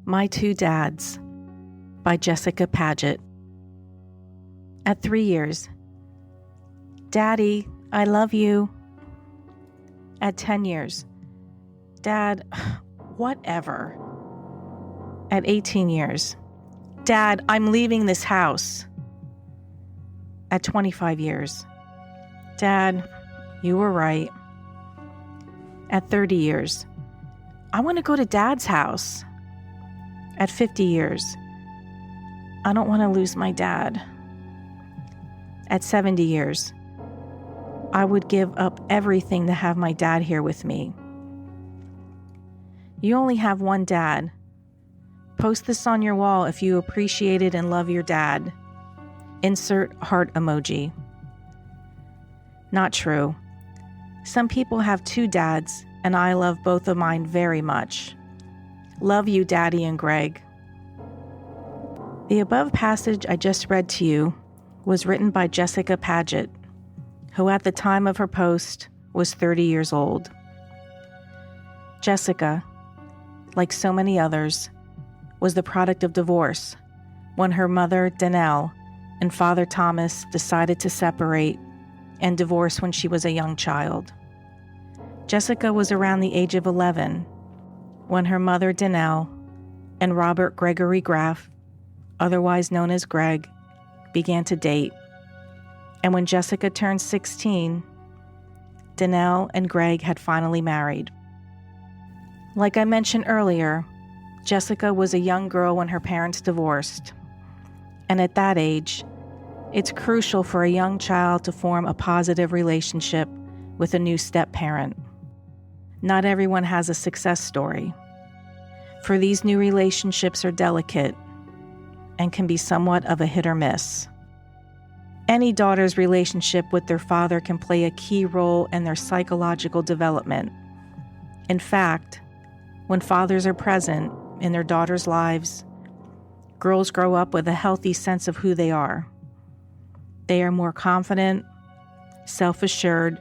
My Two Dads by Jessica Padgett. At 3 years, Daddy, I love you. At 10 years, Dad, whatever. At 18 years, Dad, I'm leaving this house. At 25 years, Dad, you were right. At 30 years, I want to go to Dad's house. At 50 years, I don't want to lose my dad. At 70 years, I would give up everything to have my dad here with me. You only have one dad. Post this on your wall if you appreciated and love your dad. Insert heart emoji. Not true. Some people have two dads, and I love both of mine very much. Love you, Daddy and Greg. The above passage I just read to you was written by Jessica Padgett, who at the time of her post was 30 years old. Jessica, like so many others, was the product of divorce when her mother, Danelle, and father, Thomas, decided to separate and divorce when she was a young child. Jessica was around the age of 11 when her mother, Danelle, and Robert Gregory Graff, otherwise known as Greg, began to date. And when Jessica turned 16, Danelle and Greg had finally married. Like I mentioned earlier, Jessica was a young girl when her parents divorced. And at that age, it's crucial for a young child to form a positive relationship with a new step-parent. Not everyone has a success story, for these new relationships are delicate and can be somewhat of a hit or miss. Any daughter's relationship with their father can play a key role in their psychological development. In fact, when fathers are present in their daughters' lives, girls grow up with a healthy sense of who they are. They are more confident, self-assured,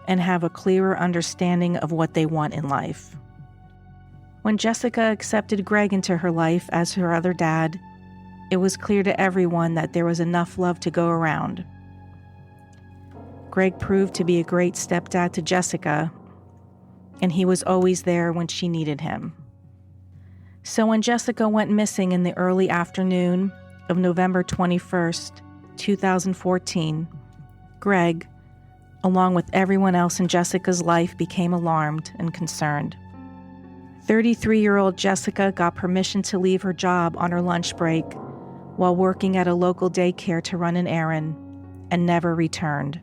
and have a clearer understanding of what they want in life. When Jessica accepted Greg into her life as her other dad, it was clear to everyone that there was enough love to go around. Greg proved to be a great stepdad to Jessica, and he was always there when she needed him. So when Jessica went missing in the early afternoon of November 21st, 2014, Greg, along with everyone else in Jessica's life, became alarmed and concerned. 33-year-old Jessica got permission to leave her job on her lunch break while working at a local daycare to run an errand, and never returned.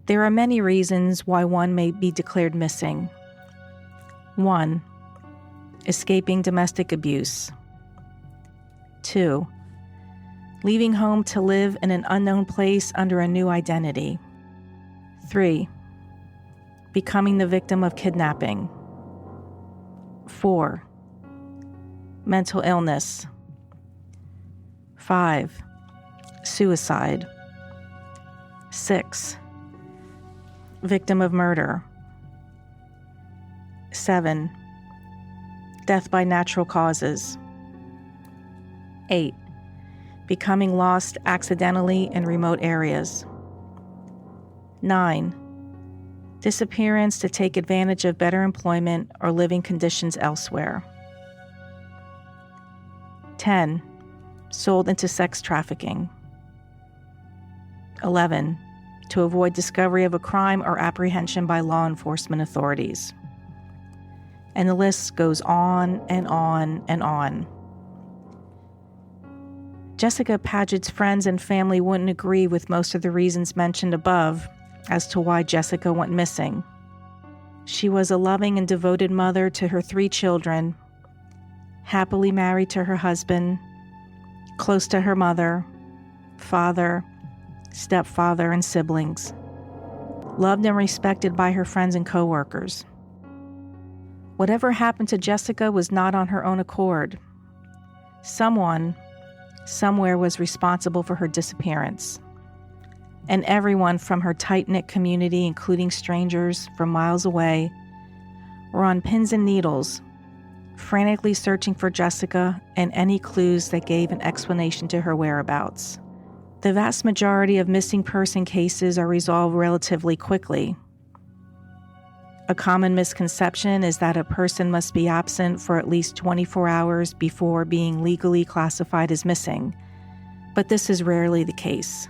There are many reasons why one may be declared missing. 1. Escaping domestic abuse. 2. Leaving home to live in an unknown place under a new identity. 3. Becoming the victim of kidnapping. 4. Mental illness. 5. Suicide. 6. Victim of murder. 7. Death by natural causes. 8. Becoming lost accidentally in remote areas. 9. Disappearance to take advantage of better employment or living conditions elsewhere. 10. Sold into sex trafficking. 11. To avoid discovery of a crime or apprehension by law enforcement authorities. And the list goes on and on and on. Jessica Padgett's friends and family wouldn't agree with most of the reasons mentioned above as to why Jessica went missing. She was a loving and devoted mother to her 3 children, happily married to her husband, close to her mother, father, stepfather, and siblings, loved and respected by her friends and coworkers. Whatever happened to Jessica was not on her own accord. Someone, somewhere was responsible for her disappearance. And everyone from her tight-knit community, including strangers from miles away, were on pins and needles, frantically searching for Jessica and any clues that gave an explanation to her whereabouts. The vast majority of missing person cases are resolved relatively quickly. A common misconception is that a person must be absent for at least 24 hours before being legally classified as missing, but this is rarely the case.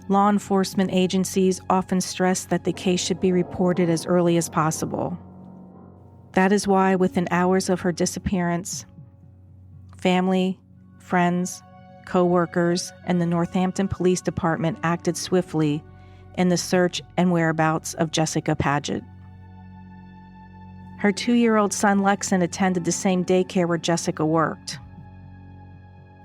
Law enforcement agencies often stress that the case should be reported as early as possible. That is why, within hours of her disappearance, family, friends, co-workers, and the Northampton Police Department acted swiftly in the search and whereabouts of Jessica Padgett. Her 2-year-old son Lexon attended the same daycare where Jessica worked.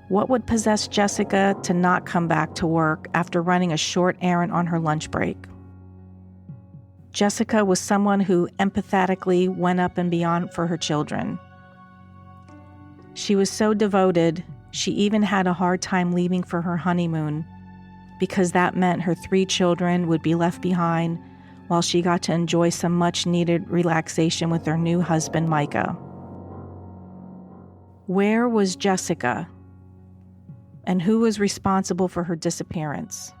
What would possess Jessica to not come back to work after running a short errand on her lunch break? Jessica was someone who empathetically went up and beyond for her children. She was so devoted, she even had a hard time leaving for her honeymoon, because that meant her 3 children would be left behind while she got to enjoy some much-needed relaxation with her new husband, Micah. Where was Jessica? And who was responsible for her disappearance?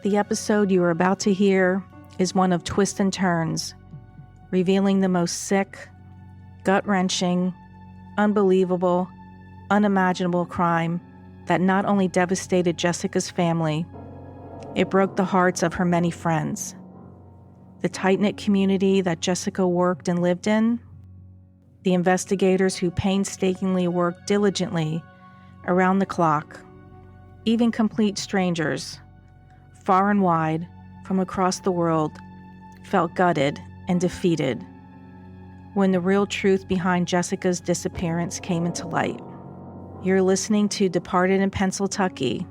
The episode you are about to hear is one of twists and turns, revealing the most sick, gut-wrenching, unbelievable, unimaginable crime that not only devastated Jessica's family, it broke the hearts of her many friends. The tight-knit community that Jessica worked and lived in, the investigators who painstakingly worked diligently around the clock, even complete strangers, far and wide, from across the world, felt gutted and defeated when the real truth behind Jessica's disappearance came into light. You're listening to Departed in Pennsyltucky,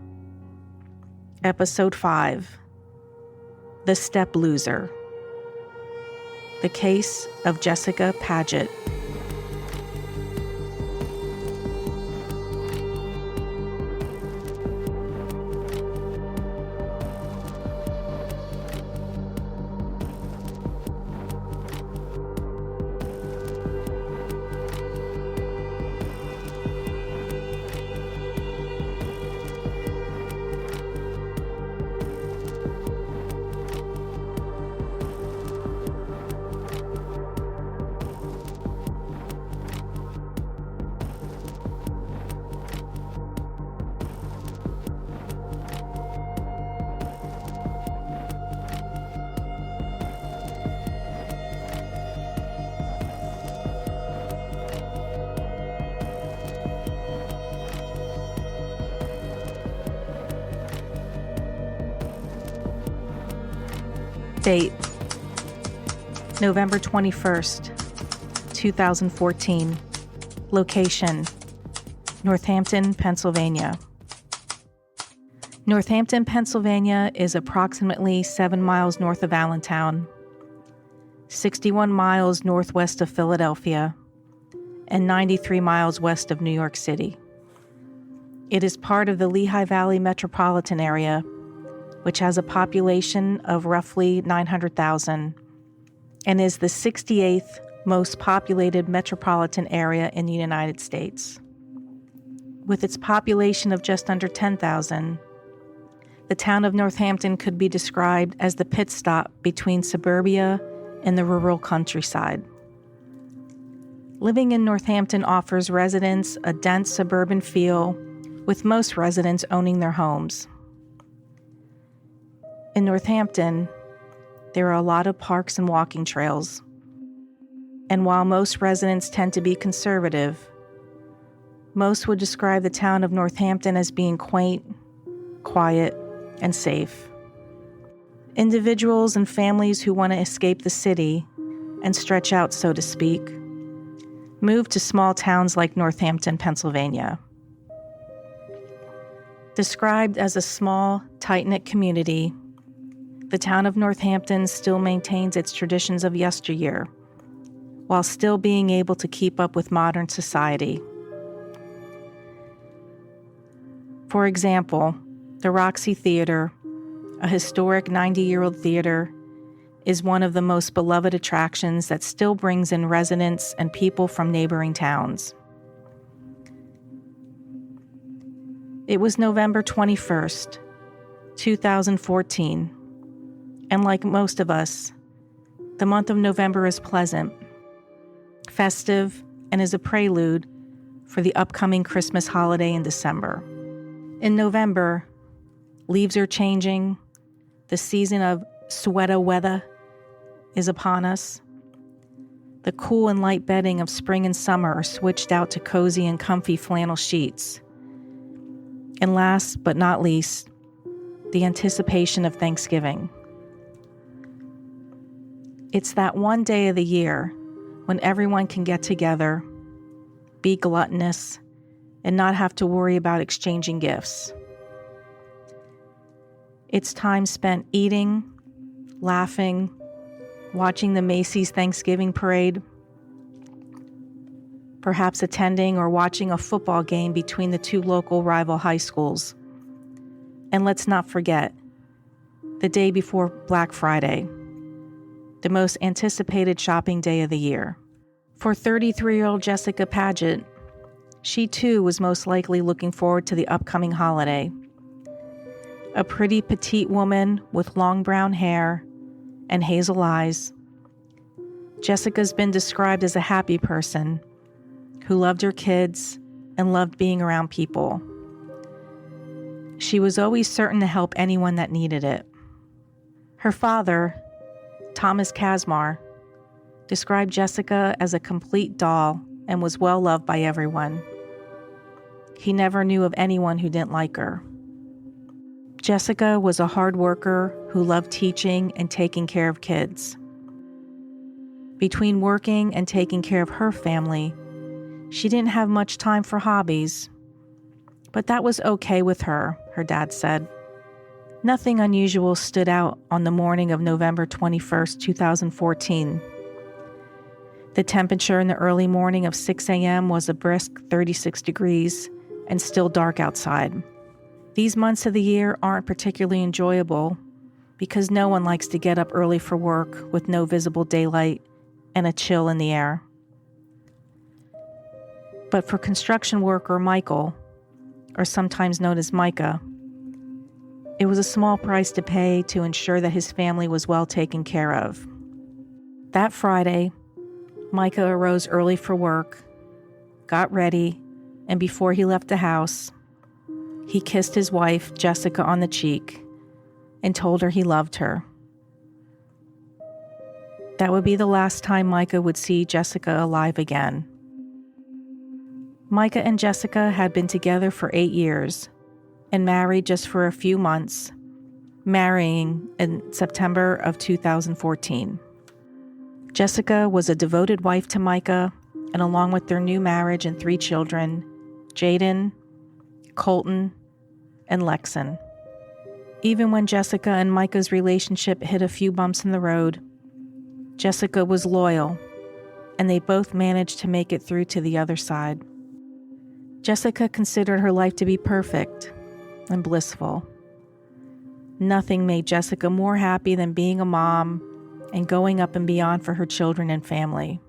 Episode 5, The Step Loser, The Case of Jessica Padgett. Date: November 21st, 2014. Location: Northampton, Pennsylvania. Northampton, Pennsylvania is approximately 7 miles north of Allentown, 61 miles northwest of Philadelphia, and 93 miles west of New York City. It is part of the Lehigh Valley metropolitan area, which has a population of roughly 900,000 and is the 68th most populated metropolitan area in the United States. With its population of just under 10,000, the town of Northampton could be described as the pit stop between suburbia and the rural countryside. Living in Northampton offers residents a dense suburban feel, with most residents owning their homes. In Northampton, there are a lot of parks and walking trails. And while most residents tend to be conservative, most would describe the town of Northampton as being quaint, quiet, and safe. Individuals and families who want to escape the city and stretch out, so to speak, move to small towns like Northampton, Pennsylvania. Described as a small, tight-knit community, the town of Northampton still maintains its traditions of yesteryear, while still being able to keep up with modern society. For example, the Roxy Theater, a historic 90-year-old theater, is one of the most beloved attractions that still brings in residents and people from neighboring towns. It was November 21st, 2014, and like most of us, the month of November is pleasant, festive, and is a prelude for the upcoming Christmas holiday in December. In November, leaves are changing, the season of sweater weather is upon us. The cool and light bedding of spring and summer are switched out to cozy and comfy flannel sheets. And last but not least, the anticipation of Thanksgiving. It's that one day of the year when everyone can get together, be gluttonous, and not have to worry about exchanging gifts. It's time spent eating, laughing, watching the Macy's Thanksgiving parade, perhaps attending or watching a football game between the two local rival high schools. And let's not forget, the day before Black Friday, the most anticipated shopping day of the year. For 33-year-old Jessica Padgett, she too was most likely looking forward to the upcoming holiday. A pretty petite woman with long brown hair and hazel eyes, Jessica's been described as a happy person who loved her kids and loved being around people. She was always certain to help anyone that needed it. Her father, Thomas Kasmar, described Jessica as a complete doll and was well loved by everyone. He never knew of anyone who didn't like her. Jessica was a hard worker who loved teaching and taking care of kids. Between working and taking care of her family, she didn't have much time for hobbies, but that was okay with her dad said. Nothing unusual stood out on the morning of November 21st, 2014. The temperature in the early morning of 6 a.m. was a brisk 36 degrees and still dark outside. These months of the year aren't particularly enjoyable because no one likes to get up early for work with no visible daylight and a chill in the air. But for construction worker Michael, or sometimes known as Micah, it was a small price to pay to ensure that his family was well taken care of. That Friday, Micah arose early for work, got ready, and before he left the house, he kissed his wife, Jessica, on the cheek and told her he loved her. That would be the last time Micah would see Jessica alive again. Micah and Jessica had been together for 8 years and married just for a few months, marrying in September of 2014. Jessica was a devoted wife to Micah, and along with their new marriage and 3 children, Jaden, Colton, and Lexon. Even when Jessica and Micah's relationship hit a few bumps in the road, Jessica was loyal, and they both managed to make it through to the other side. Jessica considered her life to be perfect and blissful. Nothing made Jessica more happy than being a mom and going up and beyond for her children and family.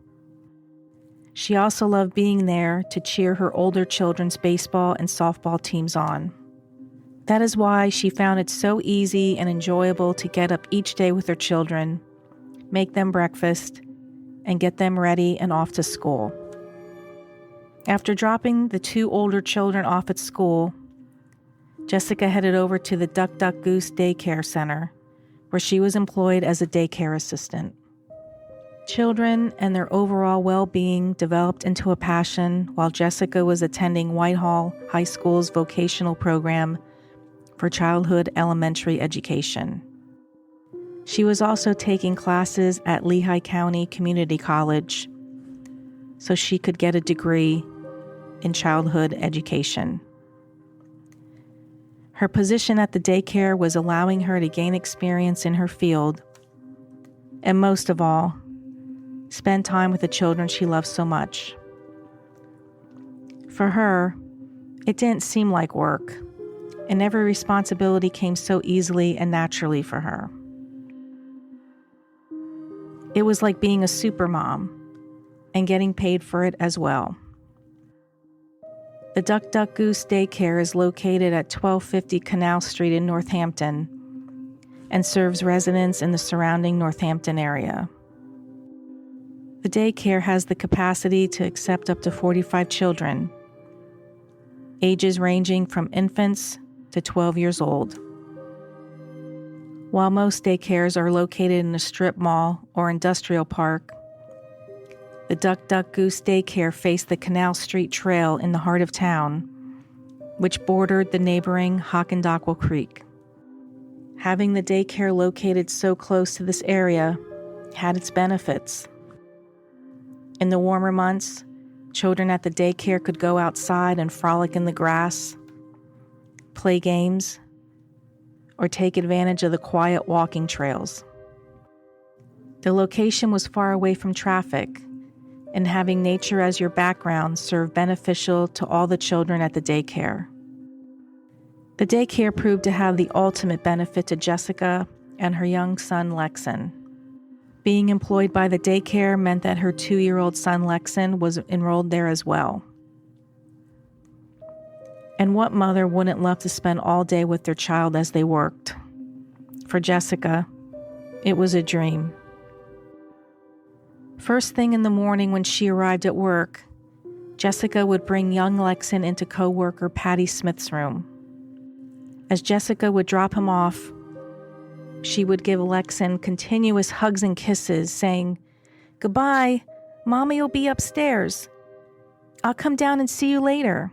She also loved being there to cheer her older children's baseball and softball teams on. That is why she found it so easy and enjoyable to get up each day with her children, make them breakfast, and get them ready and off to school. After dropping the 2 older children off at school, Jessica headed over to the Duck Duck Goose Daycare Center, where she was employed as a daycare assistant. Children and their overall well-being developed into a passion while Jessica was attending Whitehall High School's vocational program for childhood elementary education. She was also taking classes at Lehigh County Community College so she could get a degree in childhood education. Her position at the daycare was allowing her to gain experience in her field, and most of all, spend time with the children she loves so much. For her, it didn't seem like work, and every responsibility came so easily and naturally for her. It was like being a supermom and getting paid for it as well. The Duck Duck Goose Daycare is located at 1250 Canal Street in Northampton and serves residents in the surrounding Northampton area. The daycare has the capacity to accept up to 45 children, ages ranging from infants to 12 years old. While most daycares are located in a strip mall or industrial park, the Duck Duck Goose Daycare faced the Canal Street Trail in the heart of town, which bordered the neighboring Hockendackwa Creek. Having the daycare located so close to this area had its benefits. In the warmer months, children at the daycare could go outside and frolic in the grass, play games, or take advantage of the quiet walking trails. The location was far away from traffic, and having nature as your background served beneficial to all the children at the daycare. The daycare proved to have the ultimate benefit to Jessica and her young son Lexon. Being employed by the daycare meant that her 2-year-old son Lexon was enrolled there as well. And what mother wouldn't love to spend all day with their child as they worked? For Jessica, it was a dream. First thing in the morning when she arrived at work, Jessica would bring young Lexon into coworker Patty Smith's room. As Jessica would drop him off, she would give Lexon continuous hugs and kisses, saying, "Goodbye, Mommy will be upstairs. I'll come down and see you later."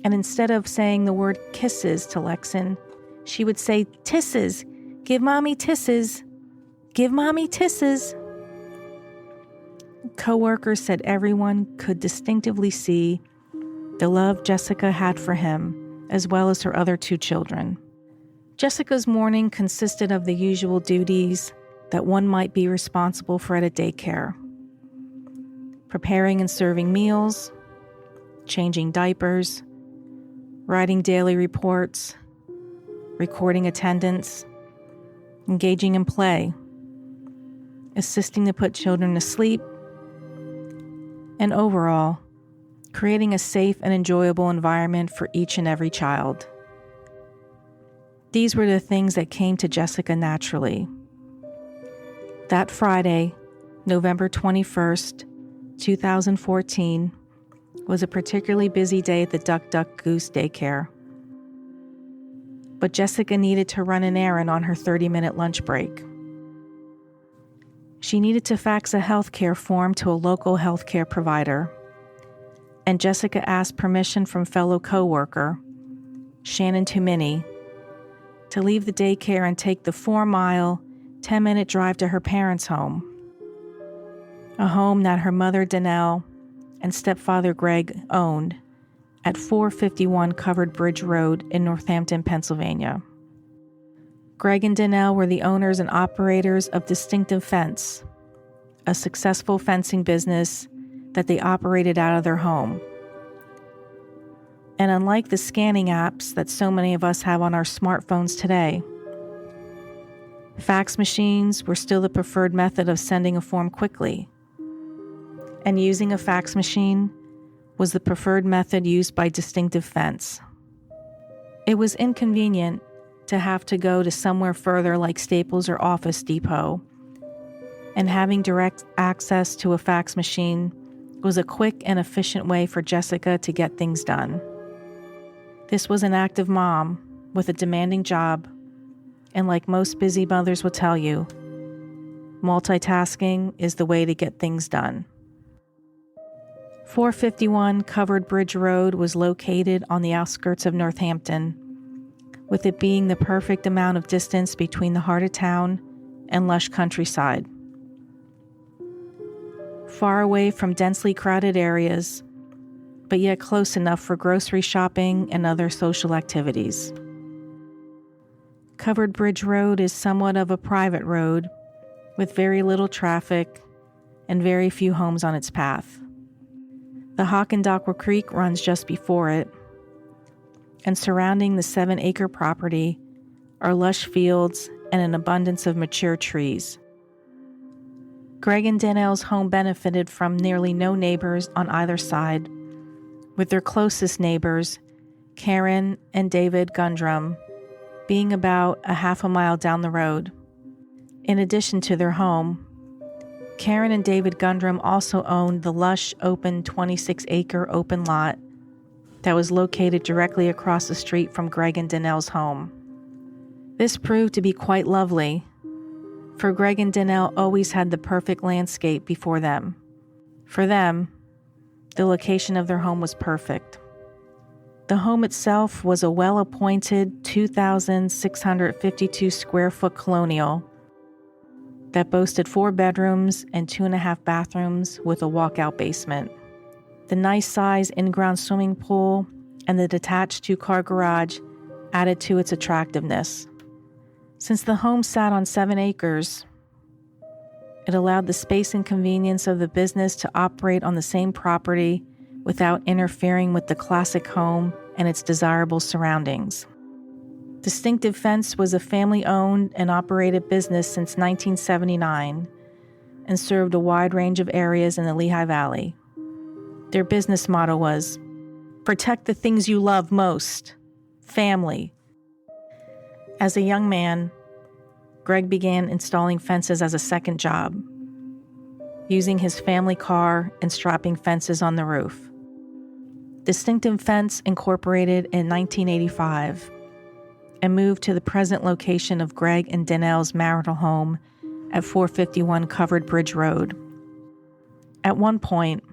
And instead of saying the word kisses to Lexon, she would say, "Tisses, give Mommy tisses, give Mommy tisses." Coworkers said everyone could distinctively see the love Jessica had for him, as well as her other 2 children. Jessica's morning consisted of the usual duties that one might be responsible for at a daycare: preparing and serving meals, changing diapers, writing daily reports, recording attendance, engaging in play, assisting to put children to sleep, and overall, creating a safe and enjoyable environment for each and every child. These were the things that came to Jessica naturally. That Friday, November 21st, 2014, was a particularly busy day at the Duck Duck Goose Daycare. But Jessica needed to run an errand on her 30-minute lunch break. She needed to fax a healthcare form to a local healthcare provider, and Jessica asked permission from fellow coworker, Shannon Tumini, to leave the daycare and take the 4-mile, 10-minute drive to her parents' home, a home that her mother Danelle and stepfather Greg owned at 451 Covered Bridge Road in Northampton, Pennsylvania. Greg and Danelle were the owners and operators of Distinctive Fence, a successful fencing business that they operated out of their home. And unlike the scanning apps that so many of us have on our smartphones today, fax machines were still the preferred method of sending a form quickly. And using a fax machine was the preferred method used by Distinctive Fence. It was inconvenient to have to go to somewhere further like Staples or Office Depot, and having direct access to a fax machine was a quick and efficient way for Jessica to get things done. This was an active mom with a demanding job, and like most busy mothers will tell you, multitasking is the way to get things done. 451 Covered Bridge Road was located on the outskirts of Northampton, with it being the perfect amount of distance between the heart of town and lush countryside. Far away from densely crowded areas, but yet close enough for grocery shopping and other social activities. Covered Bridge Road is somewhat of a private road with very little traffic and very few homes on its path. The Hockendackwa Creek runs just before it, and surrounding the 7-acre property are lush fields and an abundance of mature trees. Greg and Danelle's home benefited from nearly no neighbors on either side, with their closest neighbors, Karen and David Gundrum, being about a half a mile down the road. In addition to their home, Karen and David Gundrum also owned the lush, open 26-acre open lot that was located directly across the street from Greg and Danelle's home. This proved to be quite lovely, for Greg and Danelle always had the perfect landscape before them. For them, the location of their home was perfect. The home itself was a well-appointed 2,652 square foot colonial that boasted 4 bedrooms and 2.5 bathrooms with a walkout basement. The nice size in-ground swimming pool and the detached 2-car garage added to its attractiveness. Since the home sat on 7 acres, it allowed the space and convenience of the business to operate on the same property without interfering with the classic home and its desirable surroundings. Distinctive Fence was a family-owned and operated business since 1979 and served a wide range of areas in the Lehigh Valley. Their business motto was, "Protect the things you love most, family." As a young man, Greg began installing fences as a second job, using his family car and strapping fences on the roof. Distinctive Fence incorporated in 1985 and moved to the present location of Greg and Danelle's marital home at 451 Covered Bridge Road. At one point,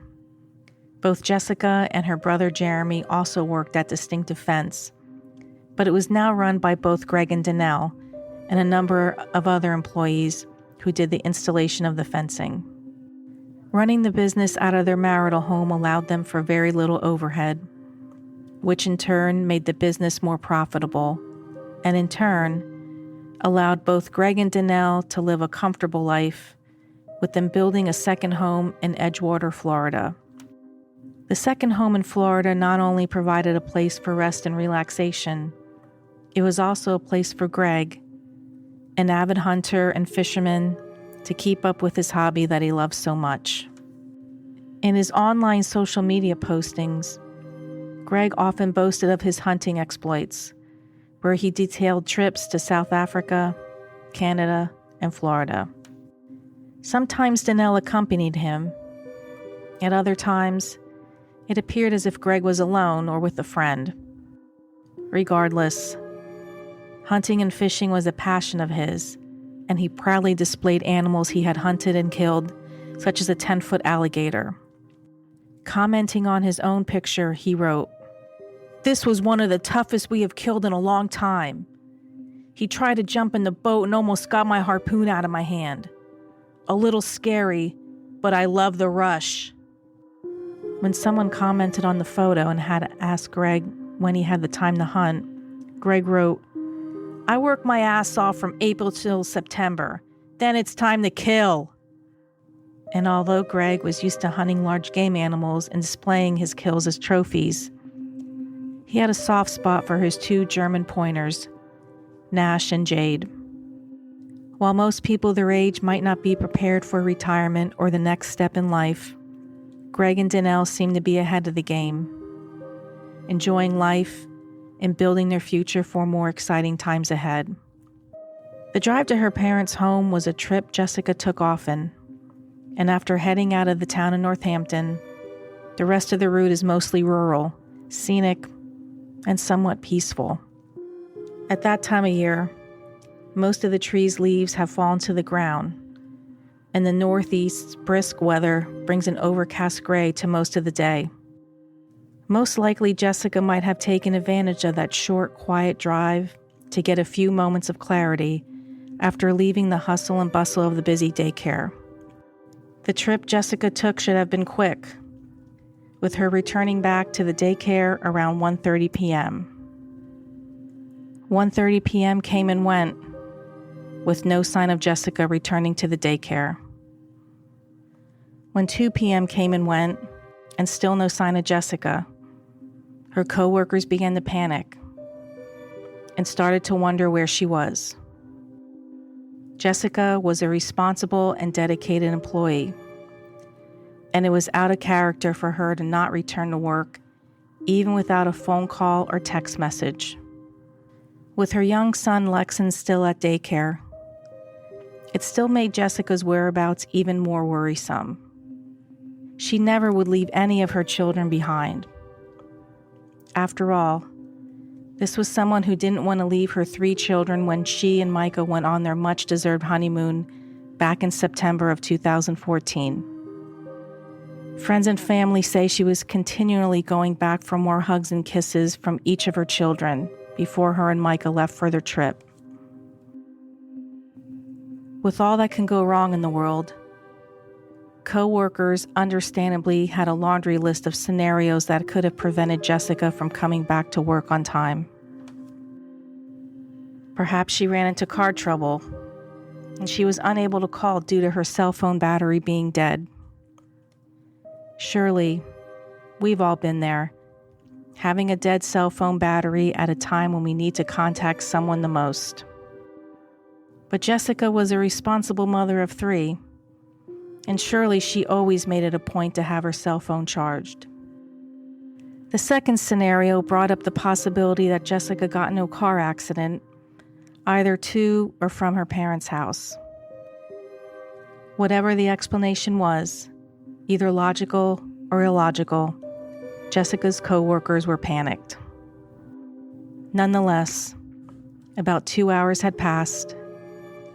both Jessica and her brother Jeremy also worked at Distinctive Fence, but it was now run by both Greg and Danelle and a number of other employees who did the installation of the fencing. Running the business out of their marital home allowed them for very little overhead, which in turn made the business more profitable, and in turn allowed both Greg and Danelle to live a comfortable life, with them building a second home in Edgewater, Florida. The second home in Florida not only provided a place for rest and relaxation, it was also a place for Greg, an avid hunter and fisherman, to keep up with his hobby that he loves so much. In his online social media postings, Greg often boasted of his hunting exploits, where he detailed trips to South Africa, Canada, and Florida. Sometimes Danelle accompanied him. At other times, it appeared as if Greg was alone or with a friend. Regardless, hunting and fishing was a passion of his, and he proudly displayed animals he had hunted and killed, such as a 10-foot alligator. Commenting on his own picture, he wrote, "This was one of the toughest we have killed in a long time. He tried to jump in the boat and almost got my harpoon out of my hand. A little scary, but I love the rush." When someone commented on the photo and had asked Greg when he had the time to hunt, Greg wrote, "I work my ass off from April till September. Then it's time to kill." And although Greg was used to hunting large game animals and displaying his kills as trophies, he had a soft spot for his 2 German pointers, Nash and Jade. While most people their age might not be prepared for retirement or the next step in life, Greg and Danelle seemed to be ahead of the game, enjoying life and building their future for more exciting times ahead. The drive to her parents' home was a trip Jessica took often, and after heading out of the town of Northampton, the rest of the route is mostly rural, scenic, and somewhat peaceful. At that time of year, most of the trees' leaves have fallen to the ground, and the northeast's brisk weather brings an overcast gray to most of the day. Most likely, Jessica might have taken advantage of that short, quiet drive to get a few moments of clarity after leaving the hustle and bustle of the busy daycare. The trip Jessica took should have been quick, with her returning back to the daycare around 1:30 p.m. 1:30 p.m. came and went, with no sign of Jessica returning to the daycare. When 2 p.m. came and went, and still no sign of Jessica, her coworkers began to panic and started to wonder where she was. Jessica was a responsible and dedicated employee, and it was out of character for her to not return to work, even without a phone call or text message. With her young son Lexon still at daycare, it still made Jessica's whereabouts even more worrisome. She never would leave any of her children behind. After all, this was someone who didn't want to leave her 3 children when she and Micah went on their much-deserved honeymoon back in September of 2014. Friends and family say she was continually going back for more hugs and kisses from each of her children before her and Micah left for their trip. With all that can go wrong in the world, co-workers understandably had a laundry list of scenarios that could have prevented Jessica from coming back to work on time. Perhaps she ran into car trouble, and she was unable to call due to her cell phone battery being dead. Surely, we've all been there, having a dead cell phone battery at a time when we need to contact someone the most. But Jessica was a responsible mother of 3, and surely she always made it a point to have her cell phone charged. The second scenario brought up the possibility that Jessica got into a car accident, either to or from her parents' house. Whatever the explanation was, either logical or illogical, Jessica's co-workers were panicked. Nonetheless, about 2 hours had passed,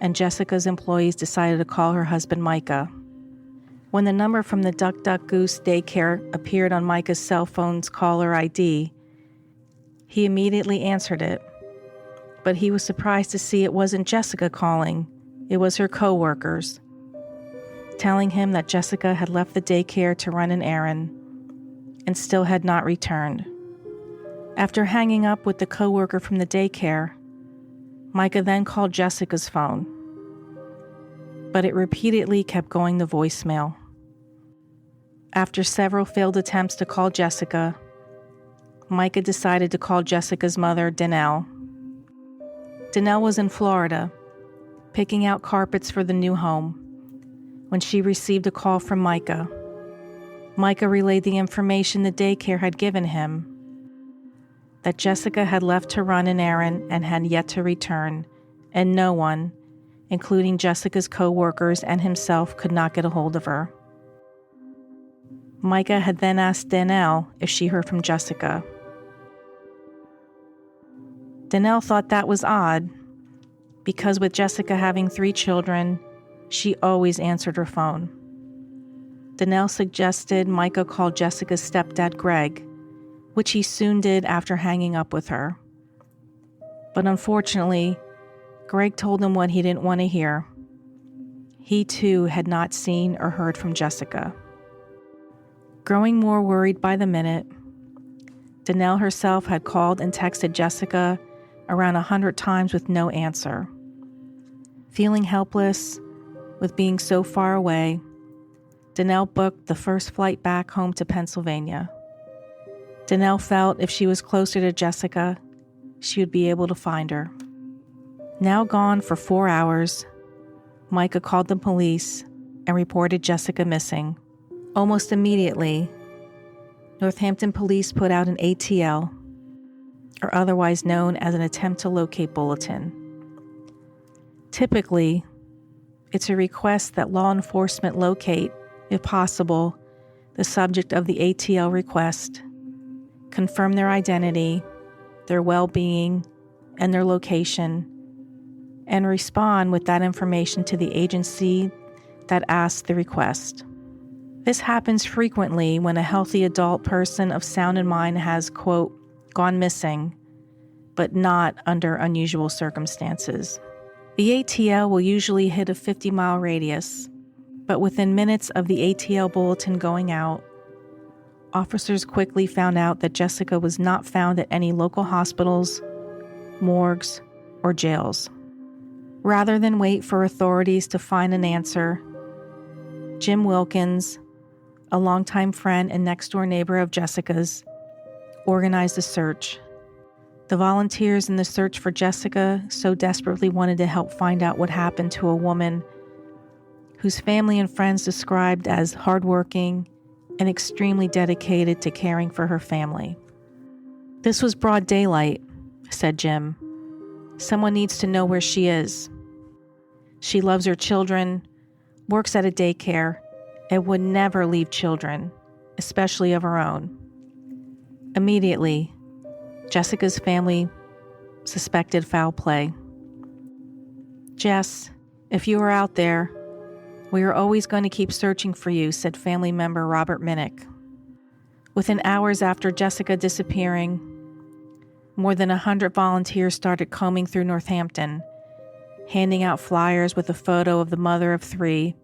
and Jessica's employees decided to call her husband Micah. When the number from the Duck Duck Goose daycare appeared on Micah's cell phone's caller ID, he immediately answered it. But he was surprised to see it wasn't Jessica calling, it was her co-workers, telling him that Jessica had left the daycare to run an errand and still had not returned. After hanging up with the co-worker from the daycare, Micah then called Jessica's phone, but it repeatedly kept going to voicemail. After several failed attempts to call Jessica, Micah decided to call Jessica's mother, Danelle. Danelle was in Florida, picking out carpets for the new home, when she received a call from Micah. Micah relayed the information the daycare had given him, that Jessica had left to run an errand and had yet to return, and no one, including Jessica's co-workers and himself, could not get a hold of her. Micah had then asked Danelle if she heard from Jessica. Danelle thought that was odd, because with Jessica having 3 children, she always answered her phone. Danelle suggested Micah call Jessica's stepdad, Greg, which he soon did after hanging up with her. But unfortunately, Greg told him what he didn't want to hear. He too had not seen or heard from Jessica. Growing more worried by the minute, Danelle herself had called and texted Jessica around 100 times with no answer. Feeling helpless with being so far away, Danelle booked the first flight back home to Pennsylvania. Danelle felt if she was closer to Jessica, she would be able to find her. Now gone for 4 hours, Micah called the police and reported Jessica missing. Almost immediately, Northampton police put out an ATL, or otherwise known as an attempt to locate bulletin. Typically, it's a request that law enforcement locate, if possible, the subject of the ATL request, confirm their identity, their well-being, and their location, and respond with that information to the agency that asked the request. This happens frequently when a healthy adult person of sound mind has, quote, gone missing, but not under unusual circumstances. The ATL will usually hit a 50-mile radius, but within minutes of the ATL bulletin going out, officers quickly found out that Jessica was not found at any local hospitals, morgues, or jails. Rather than wait for authorities to find an answer, Jim Wilkins, a longtime friend and next-door neighbor of Jessica's, organized a search. The volunteers in the search for Jessica so desperately wanted to help find out what happened to a woman whose family and friends described as hardworking and extremely dedicated to caring for her family. "This was broad daylight," said Jim. "Someone needs to know where she is. She loves her children, works at a daycare, and would never leave children, especially of her own." Immediately, Jessica's family suspected foul play. "Jess, if you are out there, we are always going to keep searching for you," said family member Robert Minnick. Within hours after Jessica disappearing, more than 100 volunteers started combing through Northampton, handing out flyers with a photo of the mother of 3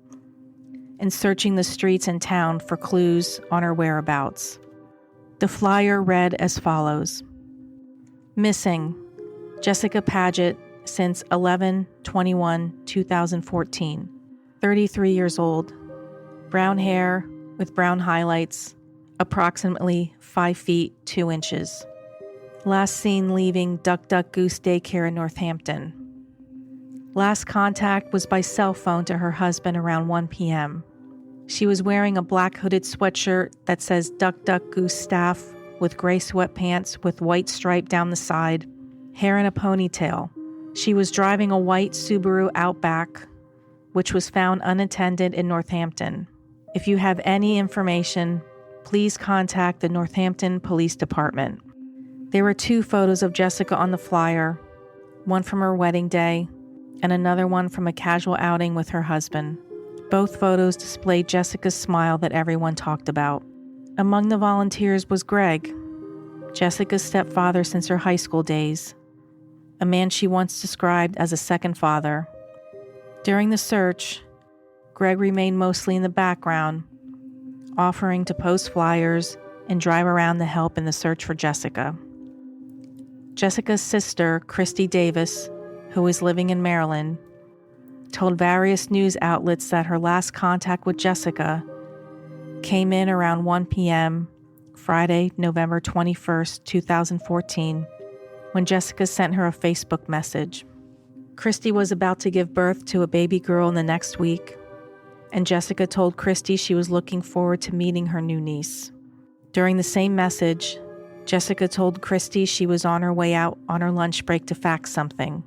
and searching the streets and town for clues on her whereabouts. The flyer read as follows: "Missing, Jessica Padgett since 11/21/2014. 33 years old, brown hair with brown highlights, approximately 5 feet 2 inches. Last seen leaving Duck Duck Goose Daycare in Northampton. Last contact was by cell phone to her husband around 1 p.m. She was wearing a black hooded sweatshirt that says Duck Duck Goose Staff with gray sweatpants with white stripe down the side, hair in a ponytail. She was driving a white Subaru Outback, which was found unattended in Northampton. If you have any information, please contact the Northampton Police Department." There were 2 photos of Jessica on the flyer, one from her wedding day and another one from a casual outing with her husband. Both photos displayed Jessica's smile that everyone talked about. Among the volunteers was Greg, Jessica's stepfather since her high school days, a man she once described as a second father. During the search, Greg remained mostly in the background, offering to post flyers and drive around to help in the search for Jessica. Jessica's sister, Christy Davis, who was living in Maryland, told various news outlets that her last contact with Jessica came in around 1 p.m. Friday, November 21st, 2014, when Jessica sent her a Facebook message. Christy was about to give birth to a baby girl in the next week, and Jessica told Christy she was looking forward to meeting her new niece. During the same message, Jessica told Christy she was on her way out on her lunch break to fax something.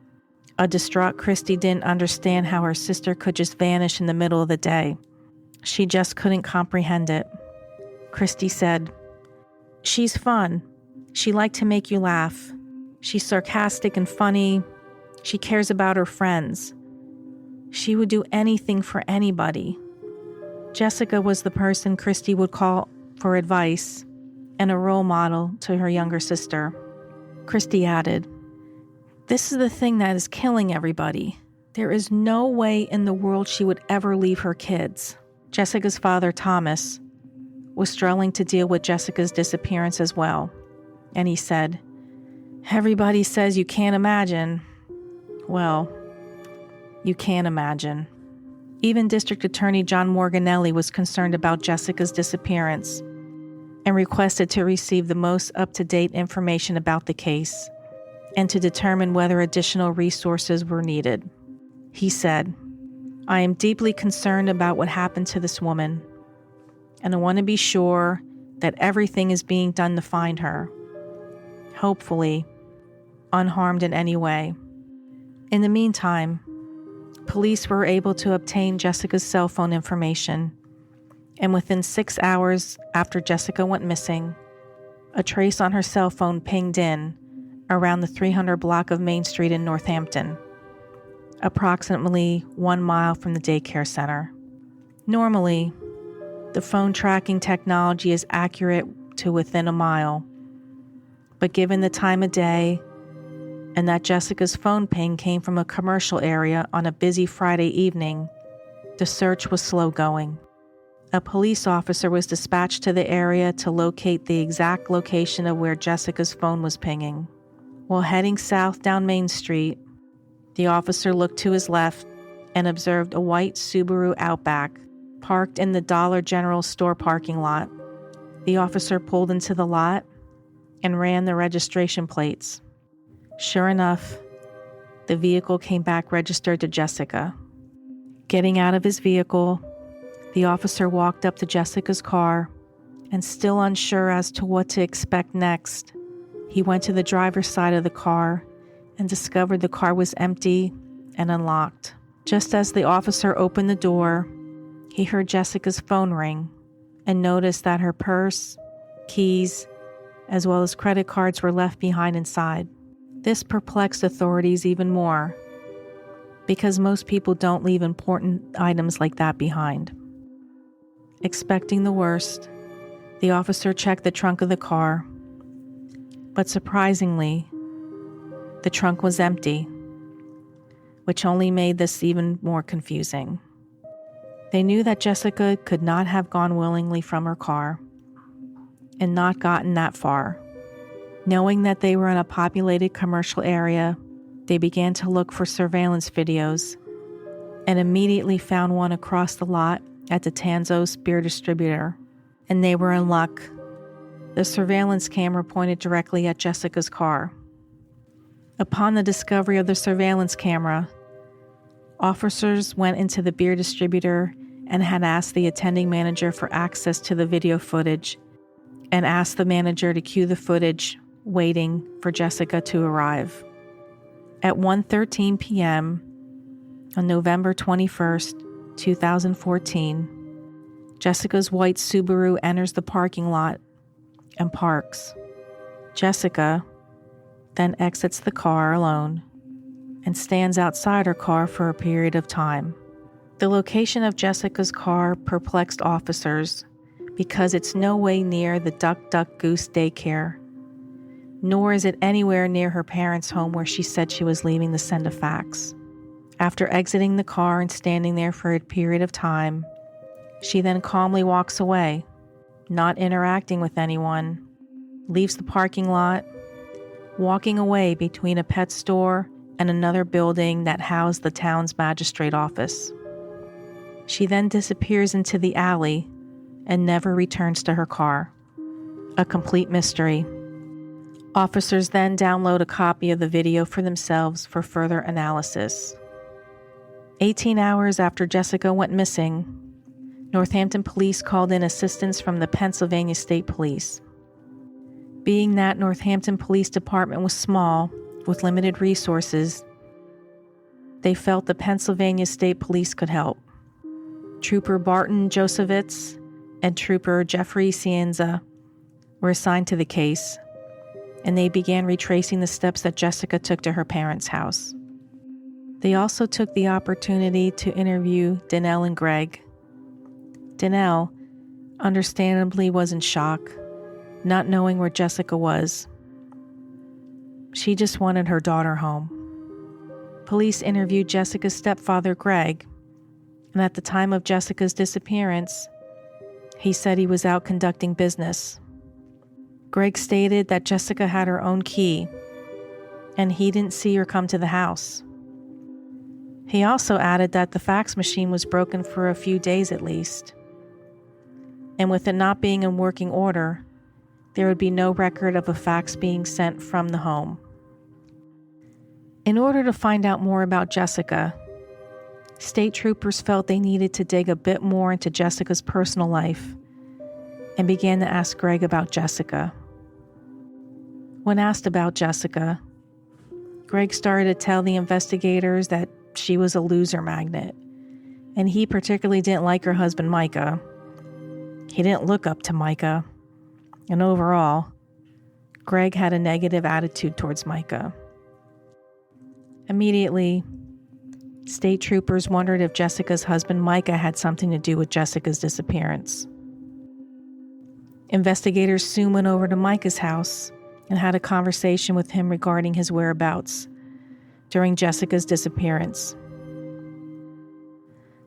A distraught Christy didn't understand how her sister could just vanish in the middle of the day. She just couldn't comprehend it. Christy said, "She's fun. She liked to make you laugh. She's sarcastic and funny. She cares about her friends. She would do anything for anybody." Jessica was the person Christy would call for advice and a role model to her younger sister. Christy added, "This is the thing that is killing everybody. There is no way in the world she would ever leave her kids." Jessica's father, Thomas, was struggling to deal with Jessica's disappearance as well, and he said, "Everybody says you can't imagine. Well, you can imagine." Even District Attorney John Morganelli was concerned about Jessica's disappearance and requested to receive the most up-to-date information about the case and to determine whether additional resources were needed. He said, "I am deeply concerned about what happened to this woman, and I want to be sure that everything is being done to find her, hopefully unharmed in any way." In the meantime, police were able to obtain Jessica's cell phone information, and within 6 hours after Jessica went missing, a trace on her cell phone pinged in around the 300 block of Main Street in Northampton, approximately 1 mile from the daycare center. Normally, the phone tracking technology is accurate to within a mile, but given the time of day and that Jessica's phone ping came from a commercial area on a busy Friday evening, the search was slow going. A police officer was dispatched to the area to locate the exact location of where Jessica's phone was pinging. While heading south down Main Street, the officer looked to his left and observed a white Subaru Outback parked in the Dollar General store parking lot. The officer pulled into the lot and ran the registration plates. Sure enough, the vehicle came back registered to Jessica. Getting out of his vehicle, the officer walked up to Jessica's car, and still unsure as to what to expect next, he went to the driver's side of the car and discovered the car was empty and unlocked. Just as the officer opened the door, he heard Jessica's phone ring and noticed that her purse, keys, as well as credit cards were left behind inside. This perplexed authorities even more, because most people don't leave important items like that behind. Expecting the worst, the officer checked the trunk of the car, but surprisingly, the trunk was empty, which only made this even more confusing. They knew that Jessica could not have gone willingly from her car and not gotten that far. Knowing that they were in a populated commercial area, they began to look for surveillance videos and immediately found one across the lot at the Tanzo's beer distributor, and they were in luck. The surveillance camera pointed directly at Jessica's car. Upon the discovery of the surveillance camera, officers went into the beer distributor and had asked the attending manager for access to the video footage and asked the manager to cue the footage, waiting for Jessica to arrive. At 1:13 p.m. on November 21st, 2014, Jessica's white Subaru enters the parking lot and parks. Jessica then exits the car alone and stands outside her car for a period of time. The location of Jessica's car perplexed officers because it's no way near the Duck Duck Goose daycare, nor is it anywhere near her parents' home where she said she was leaving to send a fax. After exiting the car and standing there for a period of time, she then calmly walks away, not interacting with anyone, leaves the parking lot, walking away between a pet store and another building that housed the town's magistrate office. She then disappears into the alley and never returns to her car. A complete mystery. Officers then download a copy of the video for themselves for further analysis. 18 hours after Jessica went missing, Northampton police called in assistance from the Pennsylvania State Police. Being that Northampton Police Department was small, with limited resources, they felt the Pennsylvania State Police could help. Trooper Barton Josevitz and Trooper Jeffrey Cienza were assigned to the case, and they began retracing the steps that Jessica took to her parents' house. They also took the opportunity to interview Danelle and Greg. Danelle, understandably, was in shock, not knowing where Jessica was. She just wanted her daughter home. Police interviewed Jessica's stepfather, Greg, and at the time of Jessica's disappearance, he said he was out conducting business. Greg stated that Jessica had her own key, and he didn't see her come to the house. He also added that the fax machine was broken for a few days at least, and with it not being in working order, there would be no record of a fax being sent from the home. In order to find out more about Jessica, state troopers felt they needed to dig a bit more into Jessica's personal life and began to ask Greg about Jessica. When asked about Jessica, Greg started to tell the investigators that she was a loser magnet, and he particularly didn't like her husband Micah. He didn't look up to Micah, and overall, Greg had a negative attitude towards Micah. Immediately, state troopers wondered if Jessica's husband Micah had something to do with Jessica's disappearance. Investigators soon went over to Micah's house and had a conversation with him regarding his whereabouts during Jessica's disappearance.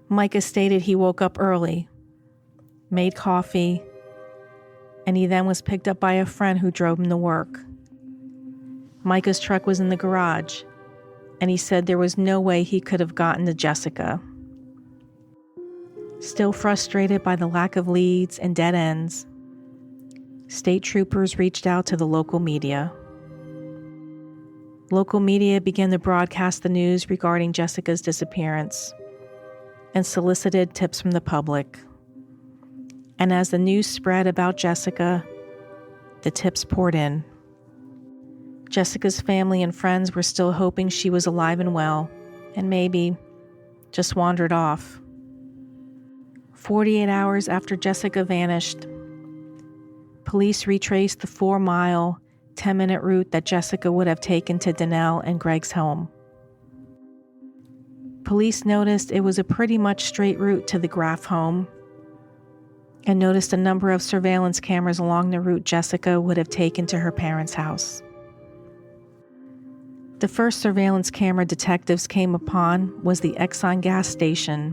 Micah stated he woke up early, made coffee, and he then was picked up by a friend who drove him to work. Micah's truck was in the garage, and he said there was no way he could have gotten to Jessica. Still frustrated by the lack of leads and dead ends, state troopers reached out to the local media. Local media began to broadcast the news regarding Jessica's disappearance and solicited tips from the public. And as the news spread about Jessica, the tips poured in. Jessica's family and friends were still hoping she was alive and well, and maybe just wandered off. 48 hours after Jessica vanished, police retraced the 4-mile, 10-minute route that Jessica would have taken to Donnell and Greg's home. Police noticed it was a pretty much straight route to the Graff home and noticed a number of surveillance cameras along the route Jessica would have taken to her parents' house. The first surveillance camera detectives came upon was the Exxon gas station,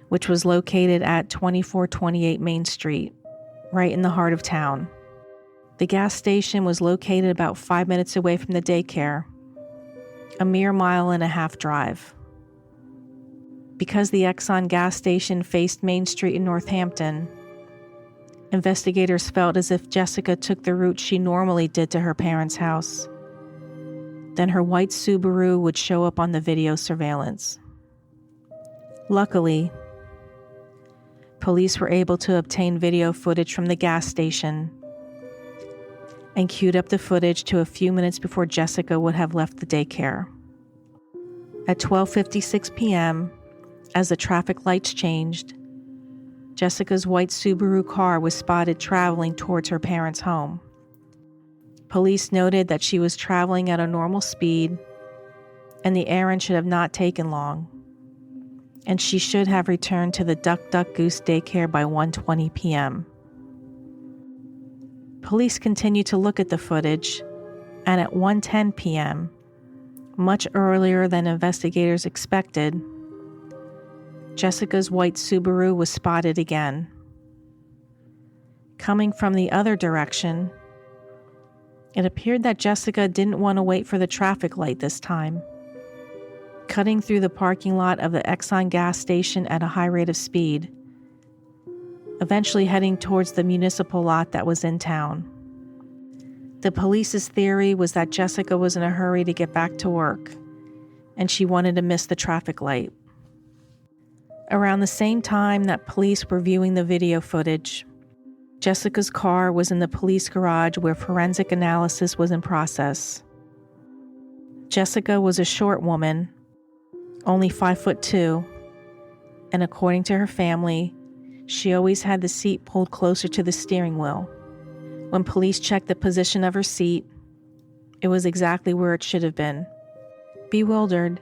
which was located at 2428 Main Street, right in the heart of town. The gas station was located about 5 minutes away from the daycare, a mere 1.5 mile drive. Because the Exxon gas station faced Main Street in Northampton, investigators felt as if Jessica took the route she normally did to her parents' house. Then her white Subaru would show up on the video surveillance. Luckily, police were able to obtain video footage from the gas station and queued up the footage to a few minutes before Jessica would have left the daycare. At 12:56 p.m., as the traffic lights changed, Jessica's white Subaru car was spotted traveling towards her parents' home. Police noted that she was traveling at a normal speed, and the errand should have not taken long, and she should have returned to the Duck Duck Goose daycare by 1:20 p.m. Police continued to look at the footage, and at 1:10 p.m., much earlier than investigators expected, Jessica's white Subaru was spotted again. Coming from the other direction, it appeared that Jessica didn't want to wait for the traffic light this time, cutting through the parking lot of the Exxon gas station at a high rate of speed, eventually heading towards the municipal lot that was in town. The police's theory was that Jessica was in a hurry to get back to work, and she wanted to miss the traffic light. Around the same time that police were viewing the video footage, Jessica's car was in the police garage where forensic analysis was in process. Jessica was a short woman, only 5'2", and according to her family, she always had the seat pulled closer to the steering wheel. When police checked the position of her seat, it was exactly where it should have been. Bewildered,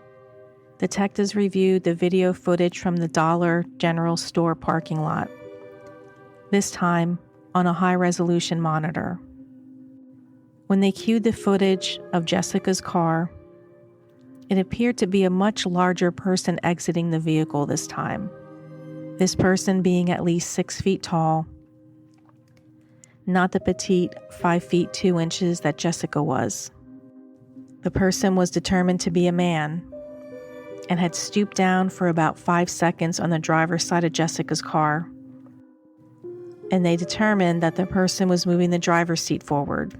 detectives reviewed the video footage from the Dollar General store parking lot, this time on a high-resolution monitor. When they cued the footage of Jessica's car, it appeared to be a much larger person exiting the vehicle this time, this person being at least 6 feet tall, not the petite 5 feet 2 inches that Jessica was. The person was determined to be a man and had stooped down for about 5 seconds on the driver's side of Jessica's car, and they determined that the person was moving the driver's seat forward.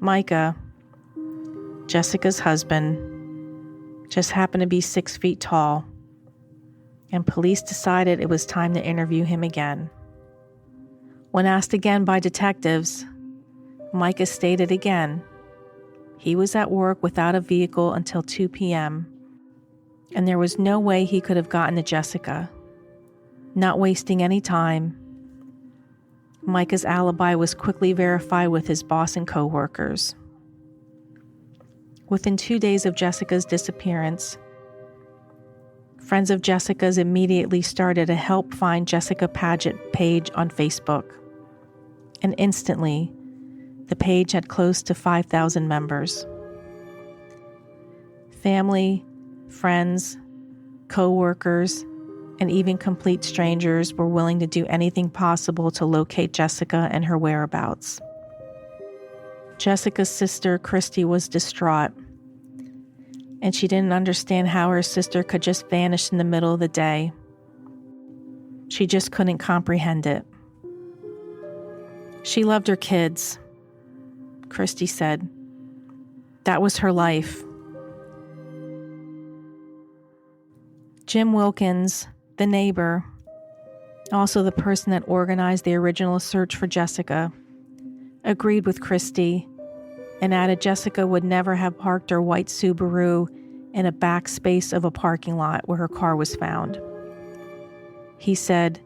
Micah, Jessica's husband, just happened to be 6 feet tall, and police decided it was time to interview him again. When asked again by detectives, Micah stated again he was at work without a vehicle until 2 p.m., and there was no way he could have gotten to Jessica. Not wasting any time, Micah's alibi was quickly verified with his boss and co-workers. Within 2 days of Jessica's disappearance, friends of Jessica's immediately started a Help Find Jessica Padgett page on Facebook, and instantly, the page had close to 5,000 members. Family, friends, co-workers, and even complete strangers were willing to do anything possible to locate Jessica and her whereabouts. Jessica's sister, Christy, was distraught, and she didn't understand how her sister could just vanish in the middle of the day. She just couldn't comprehend it. She loved her kids, Christy said. That was her life. Jim Wilkins, the neighbor, also the person that organized the original search for Jessica, agreed with Christie and added Jessica would never have parked her white Subaru in a back space of a parking lot where her car was found. He said